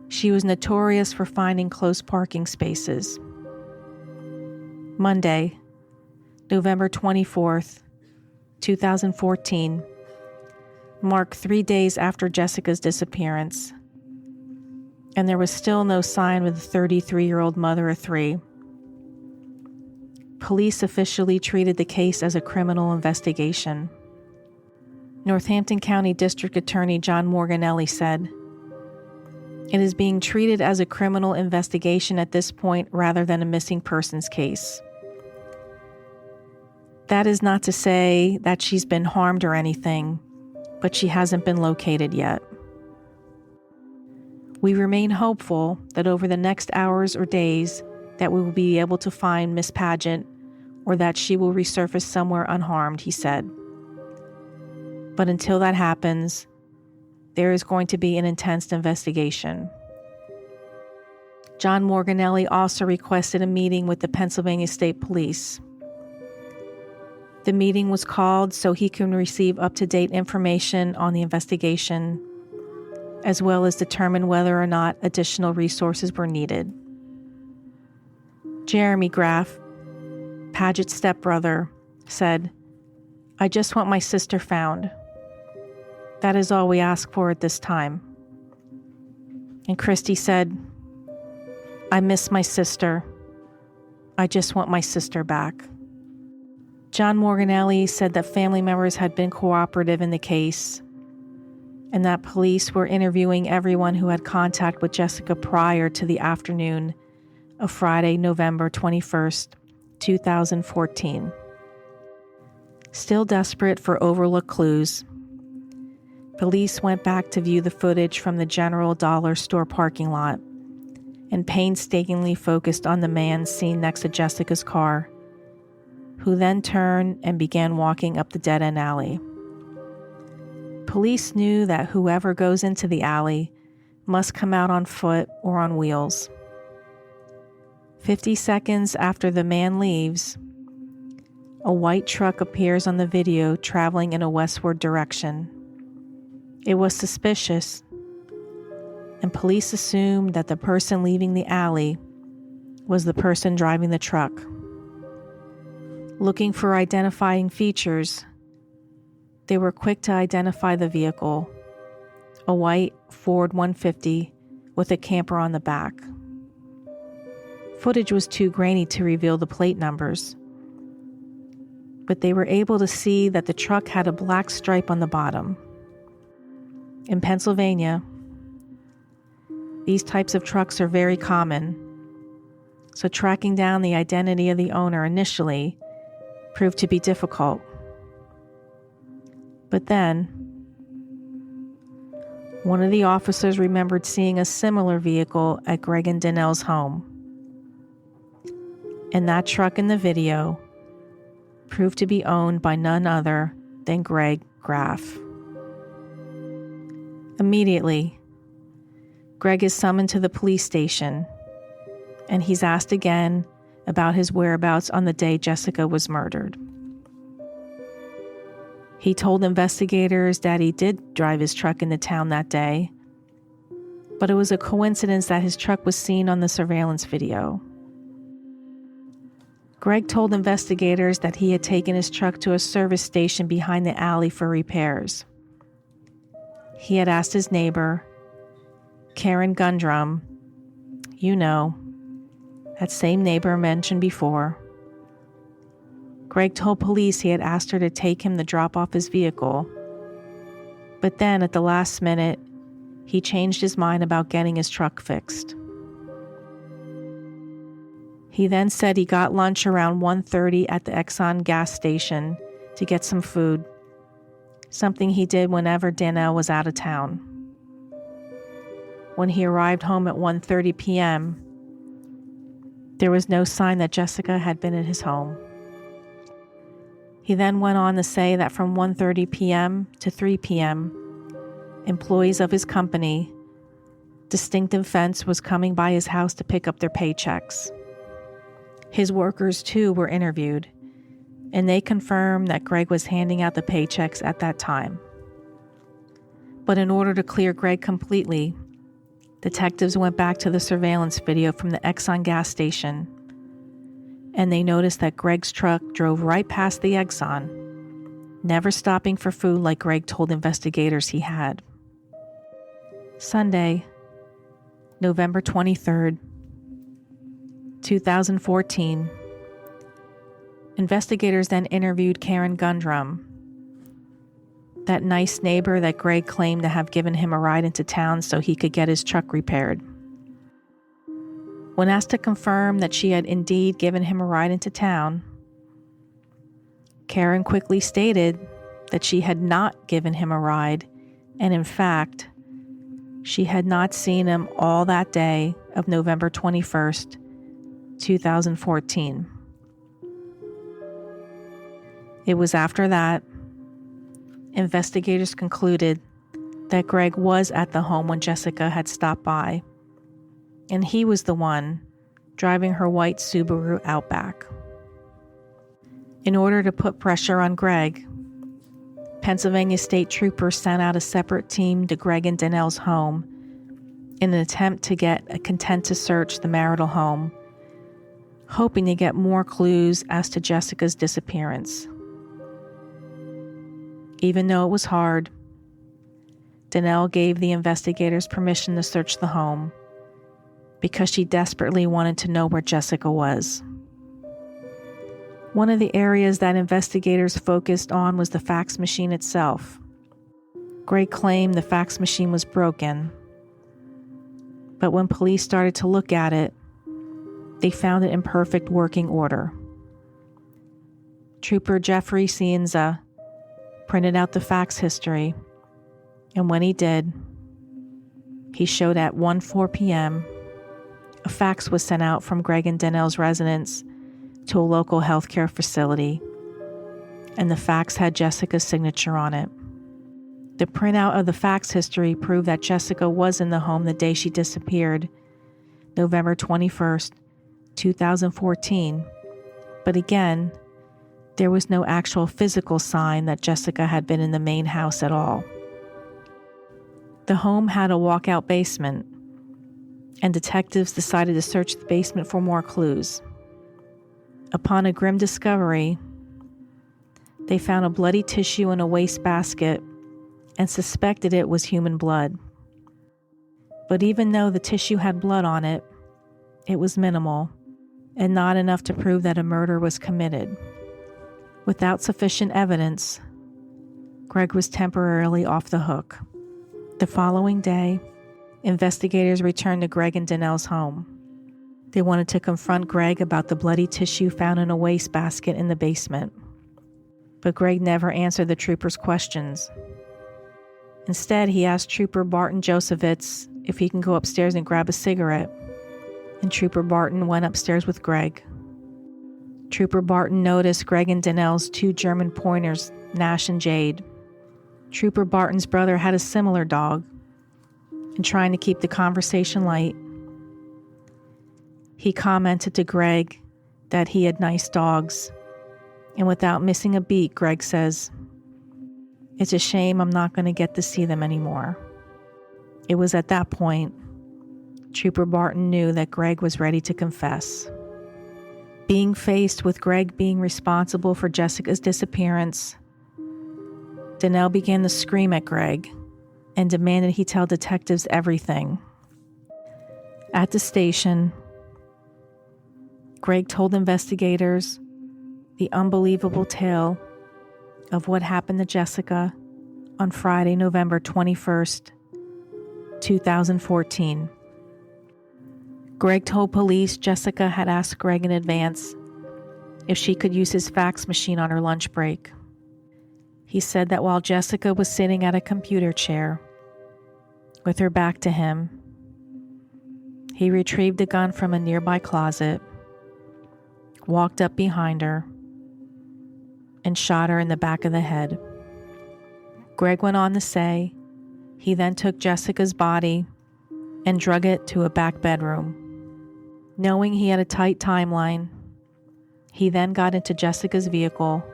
she was notorious for finding close parking spaces. Monday, November 24th, 2014, marked 3 days after Jessica's disappearance, and there was still no sign of the 33-year-old mother of three. Police officially treated the case as a criminal investigation. Northampton County District Attorney John Morganelli said, "It is being treated as a criminal investigation at this point rather than a missing persons case. That is not to say that she's been harmed or anything, but she hasn't been located yet. We remain hopeful that over the next hours or days that we will be able to find Miss Padgett or that she will resurface somewhere unharmed," he said. "But until that happens, there is going to be an intense investigation." John Morganelli also requested a meeting with the Pennsylvania State Police. The meeting was called so he can receive up-to-date information on the investigation, as well as determine whether or not additional resources were needed. Jeremy Graff, Padgett's stepbrother, said, "I just want my sister found. That is all we ask for at this time." And Christie said, "I miss my sister. I just want my sister back." John Morganelli said that family members had been cooperative in the case and that police were interviewing everyone who had contact with Jessica prior to the afternoon of Friday, November 21st, 2014. Still desperate for overlooked clues, police went back to view the footage from the General Dollar Store parking lot and painstakingly focused on the man seen next to Jessica's car, who then turned and began walking up the dead-end alley. Police knew that whoever goes into the alley must come out on foot or on wheels. 50 seconds after the man leaves, a white truck appears on the video traveling in a westward direction. It was suspicious, and police assumed that the person leaving the alley was the person driving the truck. Looking for identifying features, they were quick to identify the vehicle, a white Ford 150 with a camper on the back. Footage was too grainy to reveal the plate numbers, but they were able to see that the truck had a black stripe on the bottom. In Pennsylvania, these types of trucks are very common, so tracking down the identity of the owner initially proved to be difficult. But then, one of the officers remembered seeing a similar vehicle at Greg and Donnell's home. And that truck in the video proved to be owned by none other than Greg Graff. Immediately, Greg is summoned to the police station, and he's asked again about his whereabouts on the day Jessica was murdered. He told investigators that he did drive his truck into town that day, but it was a coincidence that his truck was seen on the surveillance video. Greg told investigators that he had taken his truck to a service station behind the alley for repairs. He had asked his neighbor, Karen Gundrum, that same neighbor mentioned before. Greg told police he had asked her to take him to drop off his vehicle, but then at the last minute, he changed his mind about getting his truck fixed. He then said he got lunch around 1:30 at the Exxon gas station to get some food, something he did whenever Donnell was out of town. When he arrived home at 1:30 p.m., there was no sign that Jessica had been in his home. He then went on to say that from 1:30 p.m. to 3 p.m., employees of his company, Distinctive Fence, was coming by his house to pick up their paychecks. His workers, too, were interviewed, and they confirmed that Greg was handing out the paychecks at that time. But in order to clear Greg completely, detectives went back to the surveillance video from the Exxon gas station, and they noticed that Greg's truck drove right past the Exxon, never stopping for food like Greg told investigators he had. Sunday, November 23rd, 2014. Investigators then interviewed Karen Gundrum, that nice neighbor that Greg claimed to have given him a ride into town so he could get his truck repaired. When asked to confirm that she had indeed given him a ride into town, Karen quickly stated that she had not given him a ride, and in fact, she had not seen him all that day of November 21st, 2014. It was after that, investigators concluded that Greg was at the home when Jessica had stopped by, and he was the one driving her white Subaru Outback. In order to put pressure on Greg, Pennsylvania state troopers sent out a separate team to Greg and Danelle's home in an attempt to get a consent to search the marital home, hoping to get more clues as to Jessica's disappearance. Even though it was hard, Danelle gave the investigators permission to search the home because she desperately wanted to know where Jessica was. One of the areas that investigators focused on was the fax machine itself. Greg claimed the fax machine was broken, but when police started to look at it, they found it in perfect working order. Trooper Jeffrey Cienza printed out the fax history, and when he did, he showed at 1:04 p.m. a fax was sent out from Greg and Danelle's residence to a local healthcare facility, and the fax had Jessica's signature on it. The printout of the fax history proved that Jessica was in the home the day she disappeared, November 21st, 2014, but again, there was no actual physical sign that Jessica had been in the main house at all. The home had a walkout basement, and detectives decided to search the basement for more clues. Upon a grim discovery, they found a bloody tissue in a wastebasket and suspected it was human blood. But even though the tissue had blood on it, it was minimal and not enough to prove that a murder was committed. Without sufficient evidence, Greg was temporarily off the hook. The following day, investigators returned to Greg and Danelle's home. They wanted to confront Greg about the bloody tissue found in a wastebasket in the basement. But Greg never answered the troopers' questions. Instead, he asked Trooper Barton Josephitz if he can go upstairs and grab a cigarette, and Trooper Barton went upstairs with Greg. Trooper Barton noticed Greg and Danelle's two German pointers, Nash and Jade. Trooper Barton's brother had a similar dog, and trying to keep the conversation light, he commented to Greg that he had nice dogs, and without missing a beat, Greg says, "It's a shame I'm not going to get to see them anymore." It was at that point Trooper Barton knew that Greg was ready to confess. Being faced with Greg being responsible for Jessica's disappearance, Danelle began to scream at Greg and demanded he tell detectives everything. At the station, Greg told investigators the unbelievable tale of what happened to Jessica on Friday, November 21st, 2014. Greg told police Jessica had asked Greg in advance if she could use his fax machine on her lunch break. He said that while Jessica was sitting at a computer chair with her back to him, he retrieved a gun from a nearby closet, walked up behind her, and shot her in the back of the head. Greg went on to say he then took Jessica's body and drug it to a back bedroom. Knowing he had a tight timeline, he then got into Jessica's vehicle,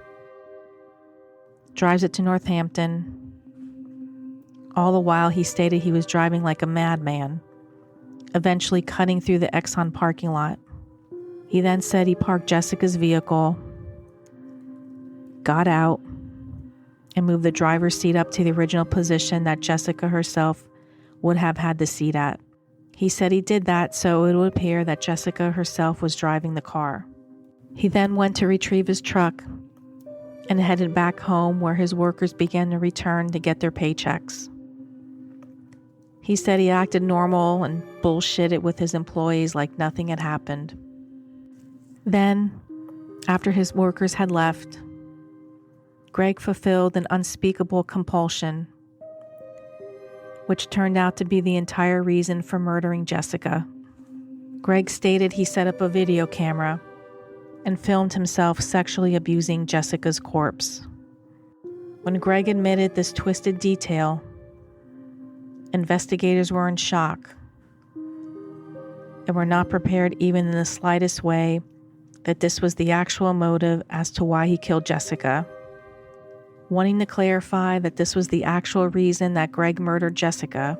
drives it to Northampton. All the while, he stated he was driving like a madman, eventually cutting through the Exxon parking lot. He then said he parked Jessica's vehicle, got out, and moved the driver's seat up to the original position that Jessica herself would have had the seat at. He said he did that so it would appear that Jessica herself was driving the car. He then went to retrieve his truck and headed back home, where his workers began to return to get their paychecks. He said he acted normal and bullshitted with his employees like nothing had happened. Then, after his workers had left, Greg fulfilled an unspeakable compulsion, which turned out to be the entire reason for murdering Jessica. Greg stated he set up a video camera and filmed himself sexually abusing Jessica's corpse. When Greg admitted this twisted detail, investigators were in shock and were not prepared even in the slightest way that this was the actual motive as to why he killed Jessica. Wanting to clarify that this was the actual reason that Greg murdered Jessica,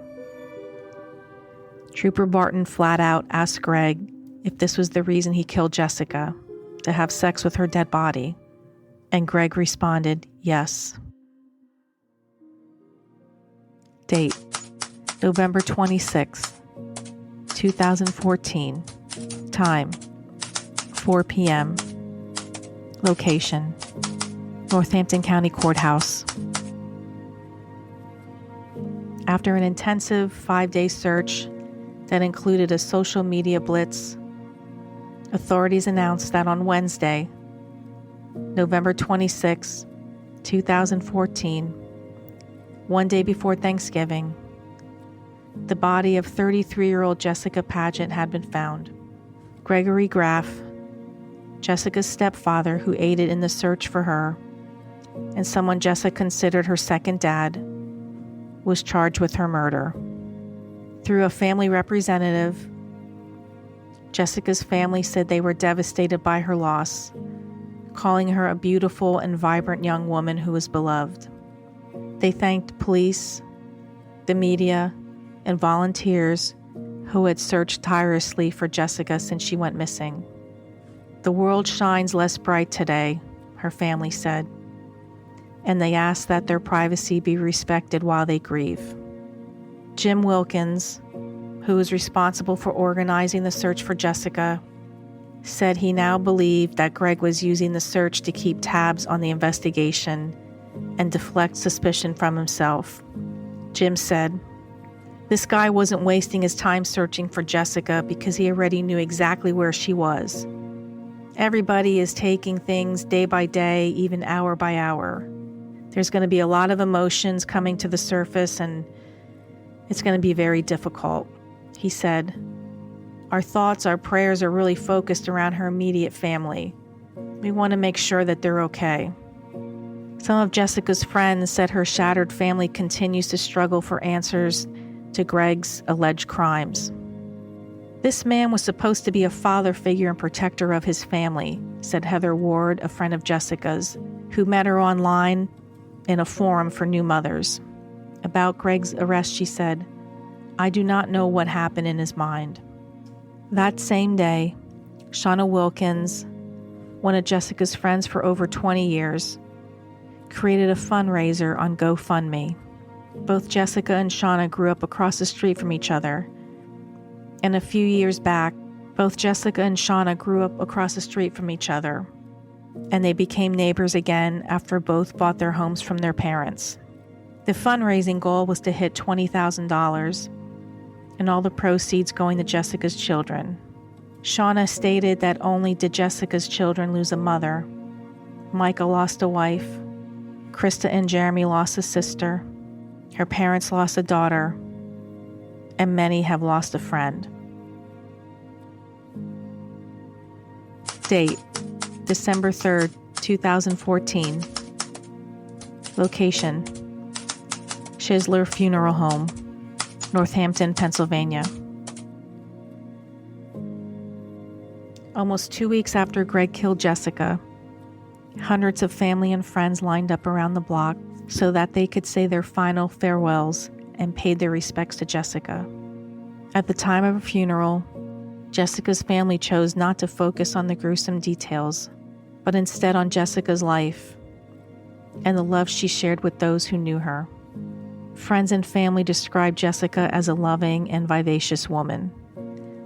Trooper Barton flat out asked Greg if this was the reason he killed Jessica, to have sex with her dead body, and Greg responded, yes. Date: November 26, 2014. Time: 4 p.m. Location: Northampton County Courthouse. After an intensive 5-day search that included a social media blitz, authorities announced that on Wednesday, November 26, 2014, one day before Thanksgiving, the body of 33-year-old Jessica Padgett had been found. Gregory Graff, Jessica's stepfather who aided in the search for her, and someone Jessica considered her second dad, was charged with her murder. Through a family representative, Jessica's family said they were devastated by her loss, calling her a beautiful and vibrant young woman who was beloved. They thanked police, the media, and volunteers who had searched tirelessly for Jessica since she went missing. The world shines less bright today, her family said, and they asked that their privacy be respected while they grieve. Jim Wilkins, who was responsible for organizing the search for Jessica, said he now believed that Greg was using the search to keep tabs on the investigation and deflect suspicion from himself. Jim said, "This guy wasn't wasting his time searching for Jessica because he already knew exactly where she was. Everybody is taking things day by day, even hour by hour. There's going to be a lot of emotions coming to the surface, and it's going to be very difficult." He said, "Our thoughts, our prayers are really focused around her immediate family. We want to make sure that they're okay." Some of Jessica's friends said her shattered family continues to struggle for answers to Greg's alleged crimes. "This man was supposed to be a father figure and protector of his family," said Heather Ward, a friend of Jessica's, who met her online in a forum for new mothers. About Greg's arrest, she said, "I do not know what happened in his mind." That same day, Shauna Wilkins, one of Jessica's friends for over 20 years, created a fundraiser on GoFundMe. Both Jessica and Shauna grew up across the street from each other. And a few years back, both Jessica and Shauna grew up across the street from each other, and they became neighbors again after both bought their homes from their parents. The fundraising goal was to hit $20,000, and all the proceeds going to Jessica's children. Shauna stated that only did Jessica's children lose a mother. Micah lost a wife. Krista and Jeremy lost a sister. Her parents lost a daughter. And many have lost a friend. Date: December 3rd, 2014. Location: Shisler Funeral Home, Northampton, Pennsylvania. Almost 2 weeks after Greg killed Jessica, hundreds of family and friends lined up around the block so that they could say their final farewells and paid their respects to Jessica. At the time of her funeral, Jessica's family chose not to focus on the gruesome details, but instead on Jessica's life and the love she shared with those who knew her. Friends and family described Jessica as a loving and vivacious woman.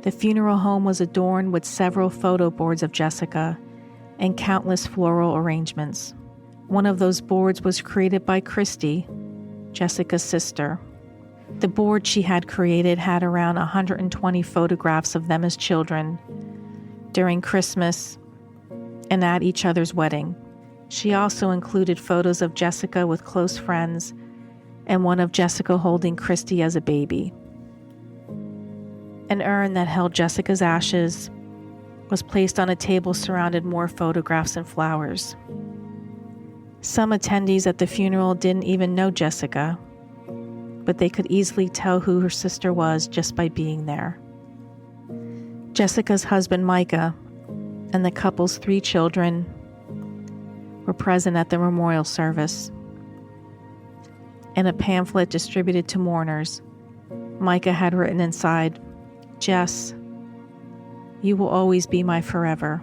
The funeral home was adorned with several photo boards of Jessica and countless floral arrangements. One of those boards was created by Christy, Jessica's sister. The board she had created had around 120 photographs of them as children during Christmas and at each other's wedding. She also included photos of Jessica with close friends and one of Jessica holding Christy as a baby. An urn that held Jessica's ashes was placed on a table surrounded more photographs and flowers. Some attendees at the funeral didn't even know Jessica, but they could easily tell who her sister was just by being there. Jessica's husband, Micah, and the couple's 3 children were present at the memorial service. In a pamphlet distributed to mourners, Micah had written inside, "Jess, you will always be my forever."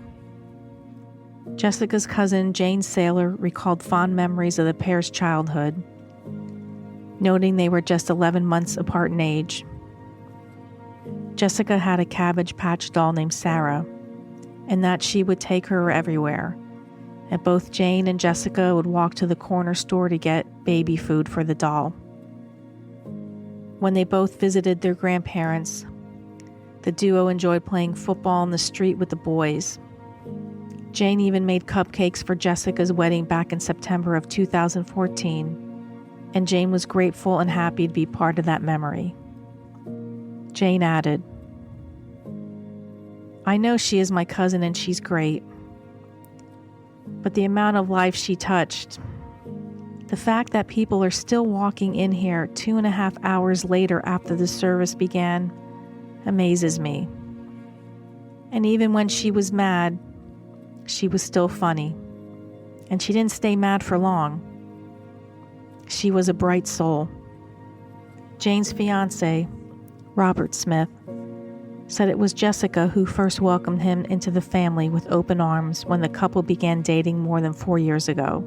Jessica's cousin, Jane Saylor, recalled fond memories of the pair's childhood, noting they were just 11 months apart in age. Jessica had a Cabbage Patch doll named Sarah, and that she would take her everywhere, and both Jane and Jessica would walk to the corner store to get baby food for the doll. When they both visited their grandparents, the duo enjoyed playing football in the street with the boys. Jane even made cupcakes for Jessica's wedding back in September of 2014, and Jane was grateful and happy to be part of that memory. Jane added, "I know she is my cousin and she's great, but the amount of life she touched, the fact that people are still walking in here 2.5 hours later after the service began, amazes me. And even when she was mad, she was still funny. And she didn't stay mad for long. She was a bright soul." Jane's fiancé, Robert Smith, said it was Jessica who first welcomed him into the family with open arms when the couple began dating more than 4 years ago.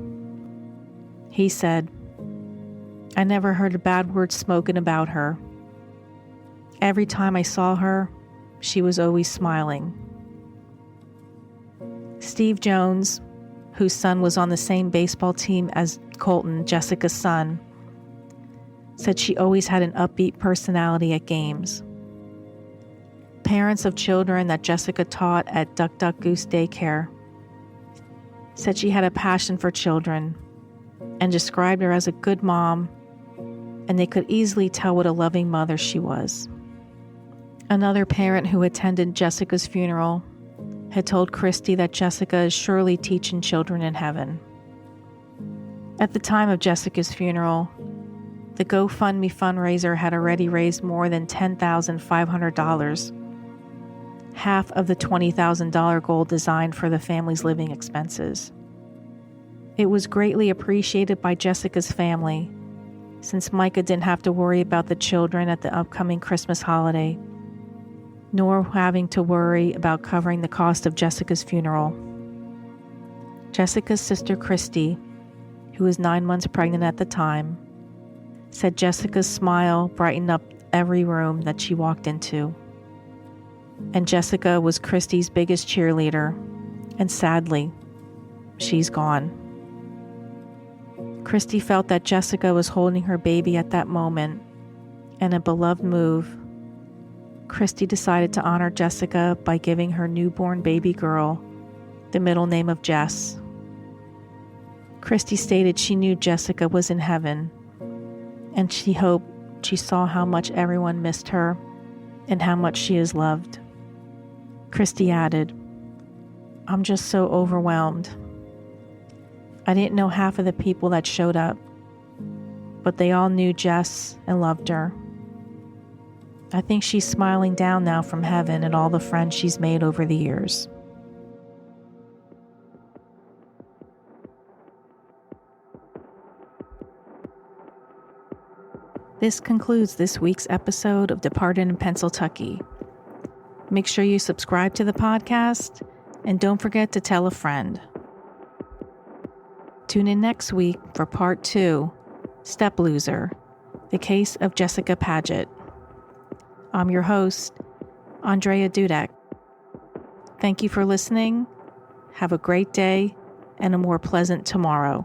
He said, "I never heard a bad word spoken about her. Every time I saw her, she was always smiling." Steve Jones, whose son was on the same baseball team as Colton, Jessica's son, said she always had an upbeat personality at games. Parents of children that Jessica taught at Duck Duck Goose Daycare said she had a passion for children and described her as a good mom, and they could easily tell what a loving mother she was. Another parent who attended Jessica's funeral had told Christy that Jessica is surely teaching children in heaven. At the time of Jessica's funeral, the GoFundMe fundraiser had already raised more than $10,500, half of the $20,000 goal designed for the family's living expenses. It was greatly appreciated by Jessica's family, since Micah didn't have to worry about the children at the upcoming Christmas holiday, nor having to worry about covering the cost of Jessica's funeral. Jessica's sister Christy, who was 9 months pregnant at the time, said Jessica's smile brightened up every room that she walked into. And Jessica was Christy's biggest cheerleader, and sadly, she's gone. Christy felt that Jessica was holding her baby at that moment, and a beloved move, Christy decided to honor Jessica by giving her newborn baby girl the middle name of Jess. Christy stated she knew Jessica was in heaven, and she hoped she saw how much everyone missed her and how much she is loved. Christy added, "I'm just so overwhelmed. I didn't know half of the people that showed up, but they all knew Jess and loved her. I think she's smiling down now from heaven at all the friends she's made over the years. This concludes this week's episode of Departed in Pennsyltucky. Make sure you subscribe to the podcast and don't forget to tell a friend. Tune in next week for part 2, Step Loser, the case of Jessica Padgett. I'm your host, Andrea Dudek. Thank you for listening. Have a great day and a more pleasant tomorrow.